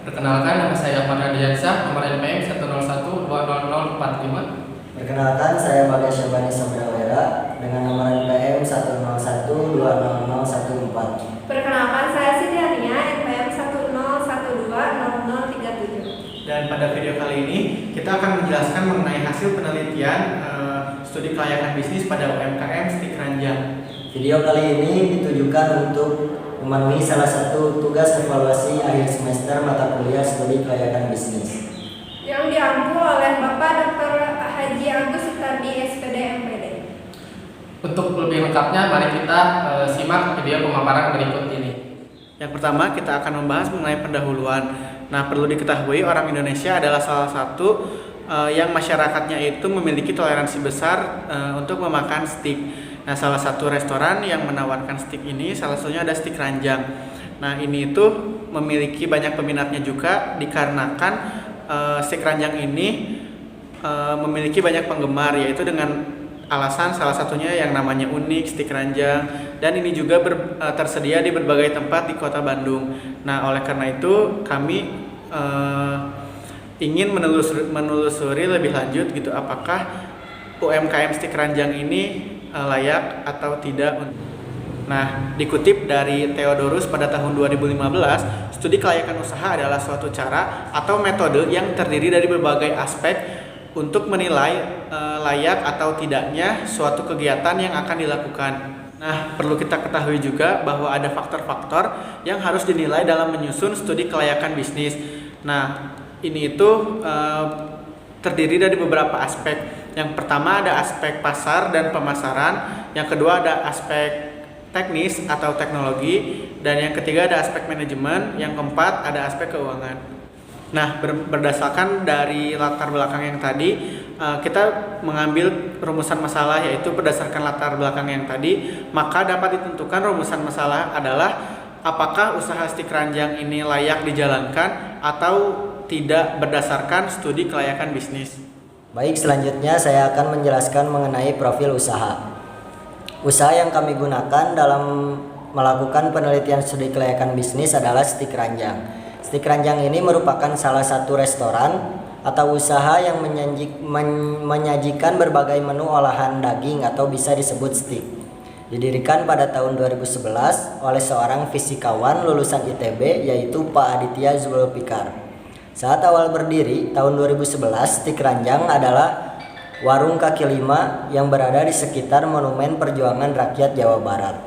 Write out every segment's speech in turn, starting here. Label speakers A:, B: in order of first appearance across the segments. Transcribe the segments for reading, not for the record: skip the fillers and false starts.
A: Perkenalkan, nama saya Ahmad Radiansyah, nomor NPM 101200045.
B: Perkenalkan, saya Bagas Syabani Samrawera dengan nomor NPM 101200014.
C: Perkenalkan, saya Sidiania, NPM 101200037.
D: Dan pada video kali ini kita akan menjelaskan mengenai hasil penelitian studi kelayakan bisnis pada UMKM STIK Ranjang.
B: Video kali ini ditujukan untuk memenuhi salah satu tugas evaluasi akhir semester mata kuliah studi kelayakan bisnis
C: yang diampu oleh Bapak Dr. Haji Agus Sutardi, SPD MPD.
A: Untuk lebih lengkapnya, mari kita simak video pemaparan berikut ini.
D: Yang pertama, kita akan membahas mengenai pendahuluan. Nah, perlu diketahui orang Indonesia adalah salah satu yang masyarakatnya itu memiliki toleransi besar untuk memakan steak. Nah, salah satu restoran yang menawarkan steak ini salah satunya ada STIK Ranjang. Nah, ini itu memiliki banyak peminatnya juga dikarenakan STIK Ranjang ini memiliki banyak penggemar, yaitu dengan alasan salah satunya yang namanya unik STIK Ranjang, dan ini juga tersedia di berbagai tempat di Kota Bandung. Nah, oleh karena itu kami ingin menelusuri lebih lanjut gitu, apakah UMKM STIK Ranjang ini layak atau tidak. Nah, dikutip dari Theodorus pada tahun 2015, studi kelayakan usaha adalah suatu cara atau metode yang terdiri dari berbagai aspek untuk menilai layak atau tidaknya suatu kegiatan yang akan dilakukan. Nah, perlu kita ketahui juga bahwa ada faktor-faktor yang harus dinilai dalam menyusun studi kelayakan bisnis. Nah, ini itu terdiri dari beberapa aspek. Yang pertama ada aspek pasar dan pemasaran, yang kedua ada aspek teknis atau teknologi, dan yang ketiga ada aspek manajemen, yang keempat ada aspek keuangan. Nah, berdasarkan dari latar belakang yang tadi, kita mengambil rumusan masalah, yaitu berdasarkan latar belakang yang tadi, maka dapat ditentukan rumusan masalah adalah apakah usaha STIK Ranjang ini layak dijalankan atau tidak berdasarkan studi kelayakan bisnis.
B: Baik, selanjutnya saya akan menjelaskan mengenai profil usaha. Usaha yang kami gunakan dalam melakukan penelitian studi kelayakan bisnis adalah STIK Ranjang. STIK Ranjang ini merupakan salah satu restoran atau usaha yang menyajikan berbagai menu olahan daging atau bisa disebut steak. Didirikan pada tahun 2011 oleh seorang fisikawan lulusan ITB, yaitu Pak Aditya Zulfikar. Saat awal berdiri tahun 2011, STIK Ranjang adalah warung kaki lima yang berada di sekitar Monumen Perjuangan Rakyat Jawa Barat.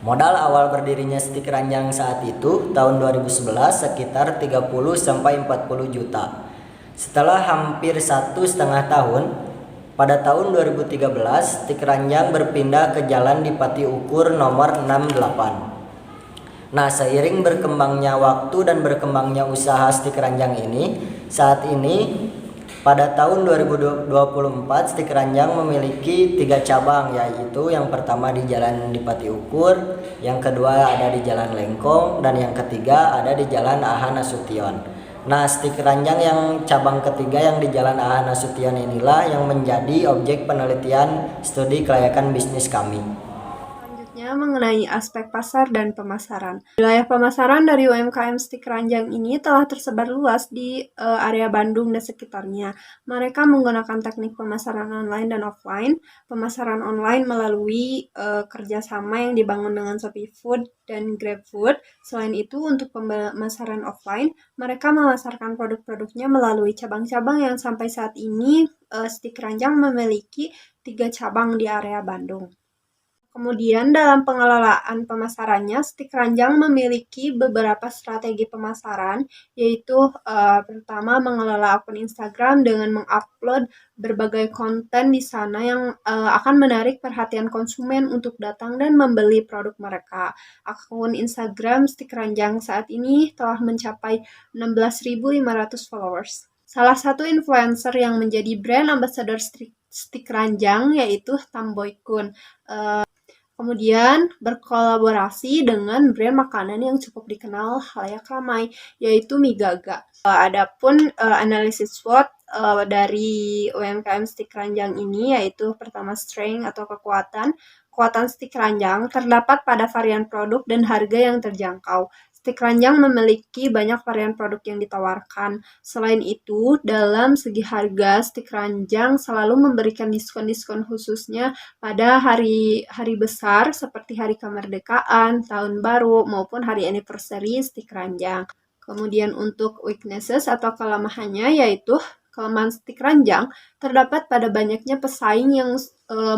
B: Modal awal berdirinya STIK Ranjang saat itu tahun 2011 sekitar 30-40 juta. Setelah hampir 1,5 tahun, pada tahun 2013 STIK Ranjang berpindah ke Jalan Dipati Ukur nomor 68. Nah, seiring berkembangnya waktu dan berkembangnya usaha STIK Ranjang ini, saat ini pada tahun 2024 STIK Ranjang memiliki 3 cabang, yaitu yang pertama di Jalan Dipati Ukur, yang kedua ada di Jalan Lengkong, dan yang ketiga ada di Jalan AH Nasution. Nah, STIK Ranjang yang cabang ketiga yang di Jalan AH Nasution inilah yang menjadi objek penelitian studi kelayakan bisnis kami.
C: Mengenai aspek pasar dan pemasaran. Wilayah pemasaran dari UMKM STIK Ranjang ini telah tersebar luas di area Bandung dan sekitarnya. Mereka menggunakan teknik pemasaran online dan offline. Pemasaran online melalui kerjasama yang dibangun dengan Shopee Food dan GrabFood. Selain itu, untuk pemasaran offline, mereka memasarkan produk-produknya melalui cabang-cabang yang sampai saat ini STIK Ranjang memiliki 3 cabang di area Bandung. Kemudian dalam pengelolaan pemasarannya, STIK Ranjang memiliki beberapa strategi pemasaran, yaitu pertama mengelola akun Instagram dengan mengupload berbagai konten di sana yang akan menarik perhatian konsumen untuk datang dan membeli produk mereka. Akun Instagram STIK Ranjang saat ini telah mencapai 16.500 followers. Salah satu influencer yang menjadi brand ambassador STIK Ranjang yaitu Tamboy Kun. Kemudian berkolaborasi dengan brand makanan yang cukup dikenal halayak ramai, yaitu Mie Gaga. Adapun analisis SWOT dari UMKM STIK Ranjang ini, yaitu pertama strength atau kekuatan STIK Ranjang terdapat pada varian produk dan harga yang terjangkau. Stik Ranjang memiliki banyak varian produk yang ditawarkan. Selain itu, dalam segi harga, Stik Ranjang selalu memberikan diskon-diskon khususnya pada hari-hari besar seperti hari kemerdekaan, tahun baru, maupun hari anniversary Stik Ranjang. Kemudian untuk weaknesses atau kelemahannya yaitu kelemahan Stik Ranjang terdapat pada banyaknya pesaing yang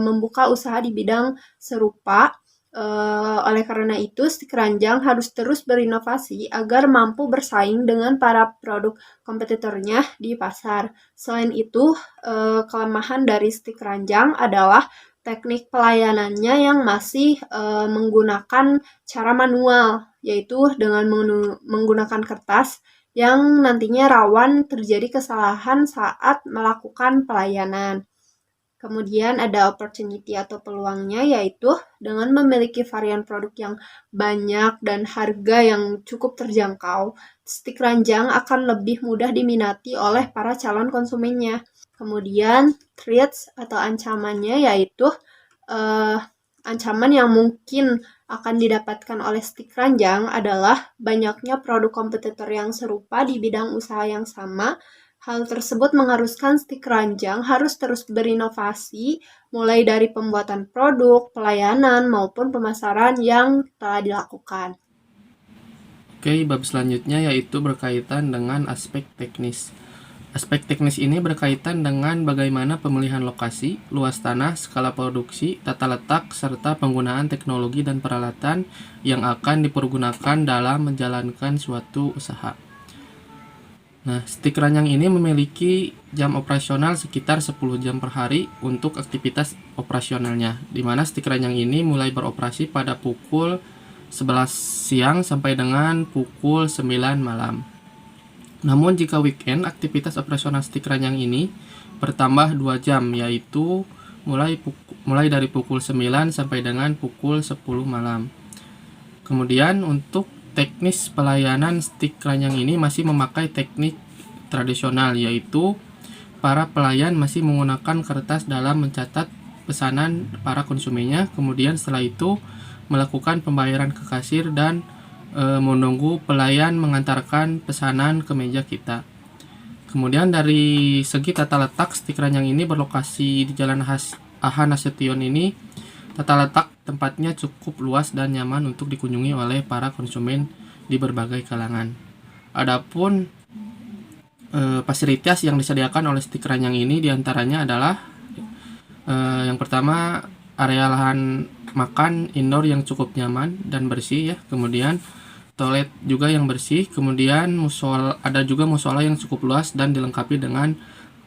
C: membuka usaha di bidang serupa. Oleh karena itu, Stik Ranjang harus terus berinovasi agar mampu bersaing dengan para produk kompetitornya di pasar. Selain itu, kelemahan dari Stik Ranjang adalah teknik pelayanannya yang masih menggunakan cara manual, yaitu dengan menggunakan kertas yang nantinya rawan terjadi kesalahan saat melakukan pelayanan. Kemudian ada opportunity atau peluangnya, yaitu dengan memiliki varian produk yang banyak dan harga yang cukup terjangkau, Stik Ranjang akan lebih mudah diminati oleh para calon konsumennya. Kemudian threats atau ancamannya yaitu ancaman yang mungkin akan didapatkan oleh Stik Ranjang adalah banyaknya produk kompetitor yang serupa di bidang usaha yang sama. Hal tersebut mengharuskan Stik Ranjang harus terus berinovasi, mulai dari pembuatan produk, pelayanan, maupun pemasaran yang telah dilakukan.
A: Oke, bab selanjutnya yaitu berkaitan dengan aspek teknis. Aspek teknis ini berkaitan dengan bagaimana pemilihan lokasi, luas tanah, skala produksi, tata letak, serta penggunaan teknologi dan peralatan yang akan dipergunakan dalam menjalankan suatu usaha. Nah, Stik Ranjang ini memiliki jam operasional sekitar 10 jam per hari untuk aktivitas operasionalnya, di mana Stik Ranjang ini mulai beroperasi pada pukul 11 siang sampai dengan pukul 9 malam. Namun jika weekend, aktivitas operasional Stik Ranjang ini bertambah 2 jam, yaitu mulai dari pukul 9 sampai dengan pukul 10 malam. Kemudian untuk teknis pelayanan Stik Ranjang ini masih memakai teknik tradisional, yaitu para pelayan masih menggunakan kertas dalam mencatat pesanan para konsumennya. Kemudian setelah itu melakukan pembayaran ke kasir dan menunggu pelayan mengantarkan pesanan ke meja kita. Kemudian dari segi tata letak, Stik Ranjang ini berlokasi di Jalan Aha Nasution ini. Tata letak tempatnya cukup luas dan nyaman untuk dikunjungi oleh para konsumen di berbagai kalangan. Adapun fasilitas yang disediakan oleh Stik Ranjang ini diantaranya adalah yang pertama area lahan makan indoor yang cukup nyaman dan bersih ya. Kemudian toilet juga yang bersih. Kemudian ada juga musola yang cukup luas dan dilengkapi dengan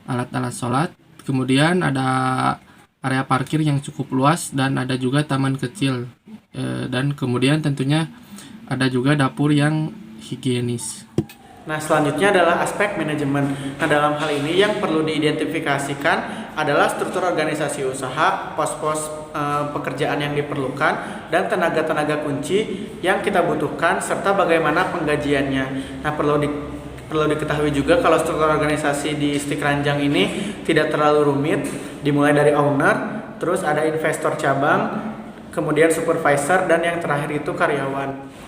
A: alat-alat sholat. Kemudian ada area parkir yang cukup luas dan ada juga taman kecil. Dan kemudian tentunya ada juga dapur yang higienis.
D: Nah, selanjutnya adalah aspek manajemen. Nah, dalam hal ini yang perlu diidentifikasikan adalah struktur organisasi usaha, pos-pos pekerjaan yang diperlukan, dan tenaga-tenaga kunci yang kita butuhkan, serta bagaimana penggajiannya. Nah, perlu diketahui juga kalau struktur organisasi di Stik Ranjang ini tidak terlalu rumit, dimulai dari owner, terus ada investor cabang, kemudian supervisor, dan yang terakhir itu karyawan.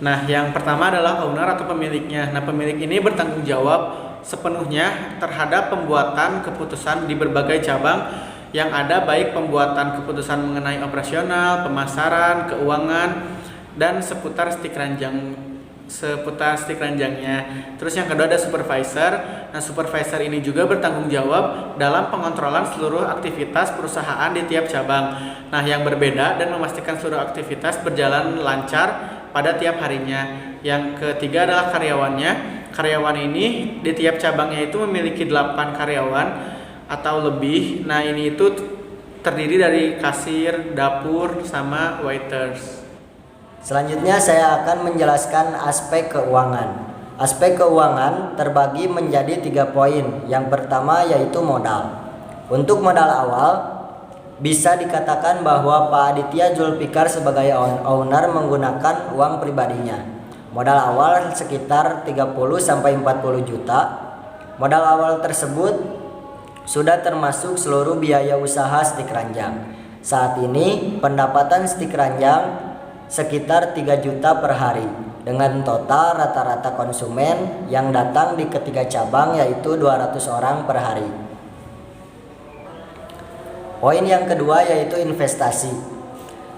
D: Nah, yang pertama adalah owner atau pemiliknya. Nah, pemilik ini bertanggung jawab sepenuhnya terhadap pembuatan keputusan di berbagai cabang yang ada, baik pembuatan keputusan mengenai operasional, pemasaran, keuangan, dan seputar Stik Ranjangnya. Terus yang kedua ada supervisor. Nah, supervisor ini juga bertanggung jawab dalam pengontrolan seluruh aktivitas perusahaan di tiap cabang. Nah, yang berbeda dan memastikan seluruh aktivitas berjalan lancar pada tiap harinya. Yang ketiga adalah karyawannya. Karyawan ini di tiap cabangnya itu memiliki 8 karyawan atau lebih. Nah, ini itu terdiri dari kasir, dapur, sama waiters.
B: Selanjutnya saya akan menjelaskan aspek keuangan. Aspek keuangan terbagi menjadi 3 poin. Yang pertama yaitu modal. Untuk modal awal, bisa dikatakan bahwa Pak Aditya Zulfikar sebagai owner menggunakan uang pribadinya. Modal awal sekitar 30-40 juta. Modal awal tersebut sudah termasuk seluruh biaya usaha Stik Ranjang. Saat ini pendapatan Stik Ranjang sekitar 3 juta per hari. dengan total rata-rata konsumen yang datang di ketiga cabang yaitu 200 orang per hari. Poin yang kedua yaitu investasi.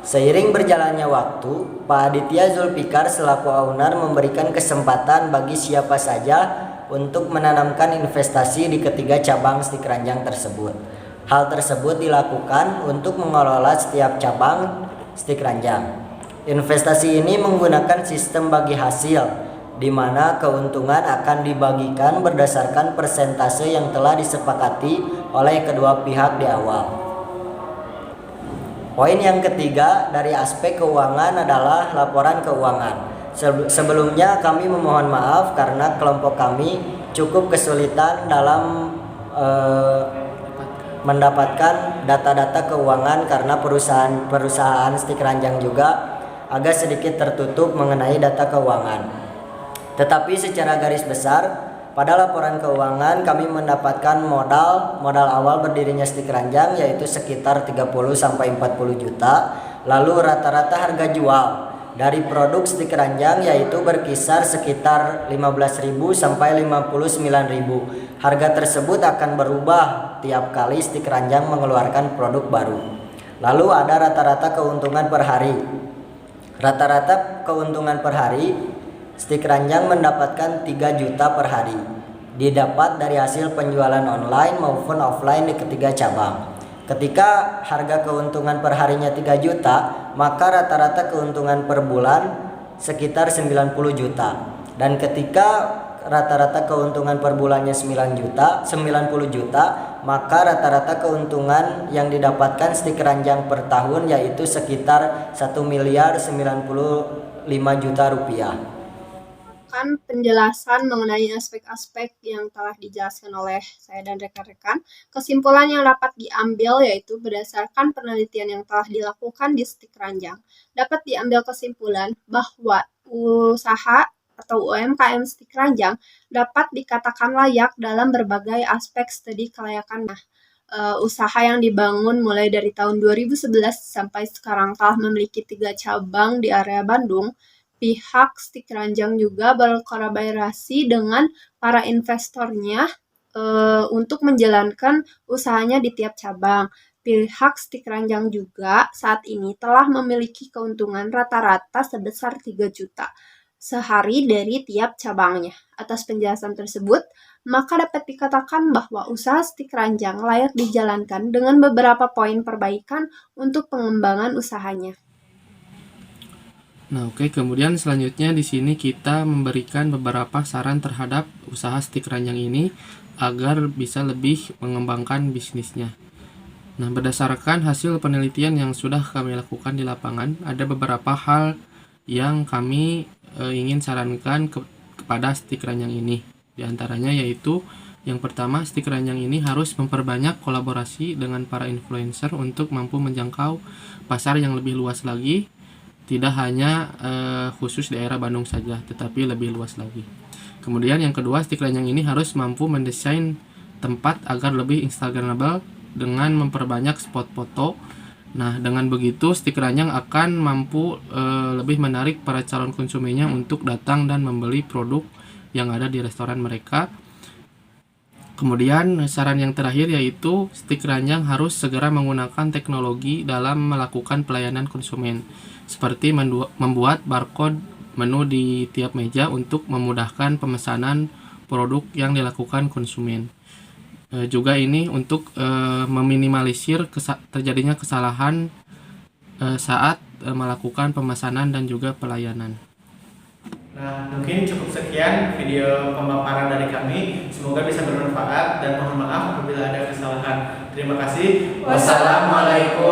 B: Seiring berjalannya waktu, Pak Aditya Zulfikar selaku owner memberikan kesempatan bagi siapa saja untuk menanamkan investasi di ketiga cabang Stik Ranjang tersebut. Hal tersebut dilakukan untuk mengelola setiap cabang Stik Ranjang. Investasi ini menggunakan sistem bagi hasil, di mana keuntungan akan dibagikan berdasarkan persentase yang telah disepakati oleh kedua pihak di awal. Poin yang ketiga dari aspek keuangan adalah laporan keuangan. Sebelumnya kami memohon maaf karena kelompok kami cukup kesulitan dalam mendapatkan data-data keuangan karena perusahaan Stik Ranjang juga agak sedikit tertutup mengenai data keuangan. Tetapi secara garis besar, pada laporan keuangan kami mendapatkan modal awal berdirinya Stik Ranjang yaitu sekitar 30-40 juta. Lalu rata-rata harga jual dari produk Stik Ranjang yaitu berkisar sekitar 15.000 sampai 59.000. Harga tersebut akan berubah tiap kali Stik Ranjang mengeluarkan produk baru. Lalu ada rata-rata keuntungan per hari. Rata-rata keuntungan per hari Stik Ranjang mendapatkan 3 juta per hari, didapat dari hasil penjualan online maupun offline di ketiga cabang. Ketika harga keuntungan per harinya 3 juta, maka rata-rata keuntungan per bulan sekitar 90 juta. Dan ketika rata-rata keuntungan per bulannya 90 juta, maka rata-rata keuntungan yang didapatkan Stik Ranjang per tahun yaitu sekitar 1.095 juta rupiah.
C: Penjelasan mengenai aspek-aspek yang telah dijelaskan oleh saya dan rekan-rekan. Kesimpulan yang dapat diambil yaitu berdasarkan penelitian yang telah dilakukan di Stik Ranjang, dapat diambil kesimpulan bahwa usaha atau UMKM Stik Ranjang dapat dikatakan layak dalam berbagai aspek studi kelayakan. Usaha yang dibangun mulai dari tahun 2011 sampai sekarang telah memiliki 3 cabang di area Bandung. Pihak Stik Ranjang juga berkolaborasi dengan para investornya untuk menjalankan usahanya di tiap cabang. Pihak Stik Ranjang juga saat ini telah memiliki keuntungan rata-rata sebesar 3 juta sehari dari tiap cabangnya. Atas penjelasan tersebut, maka dapat dikatakan bahwa usaha Stik Ranjang layak dijalankan dengan beberapa poin perbaikan untuk pengembangan usahanya.
A: Nah, oke. Kemudian selanjutnya di sini kita memberikan beberapa saran terhadap usaha Stik Ranjang ini agar bisa lebih mengembangkan bisnisnya. Nah, berdasarkan hasil penelitian yang sudah kami lakukan di lapangan, ada beberapa hal yang kami ingin sarankan kepada Stik Ranjang ini. Di antaranya yaitu yang pertama, Stik Ranjang ini harus memperbanyak kolaborasi dengan para influencer untuk mampu menjangkau pasar yang lebih luas lagi. Tidak hanya khusus daerah Bandung saja, tetapi lebih luas lagi. Kemudian yang kedua, Stik Ranjang ini harus mampu mendesain tempat agar lebih instagramable dengan memperbanyak spot foto. Nah, dengan begitu Stik Ranjang akan mampu lebih menarik para calon konsumennya untuk datang dan membeli produk yang ada di restoran mereka. Kemudian saran yang terakhir yaitu Stik Ranjang harus segera menggunakan teknologi dalam melakukan pelayanan konsumen, seperti membuat barcode menu di tiap meja untuk memudahkan pemesanan produk yang dilakukan konsumen. Juga ini untuk meminimalisir terjadinya kesalahan saat melakukan pemesanan dan juga pelayanan.
D: Nah, mungkin cukup sekian video pemaparan dari kami. Semoga bisa bermanfaat dan mohon maaf apabila ada kesalahan. Terima kasih.
B: Wassalamualaikum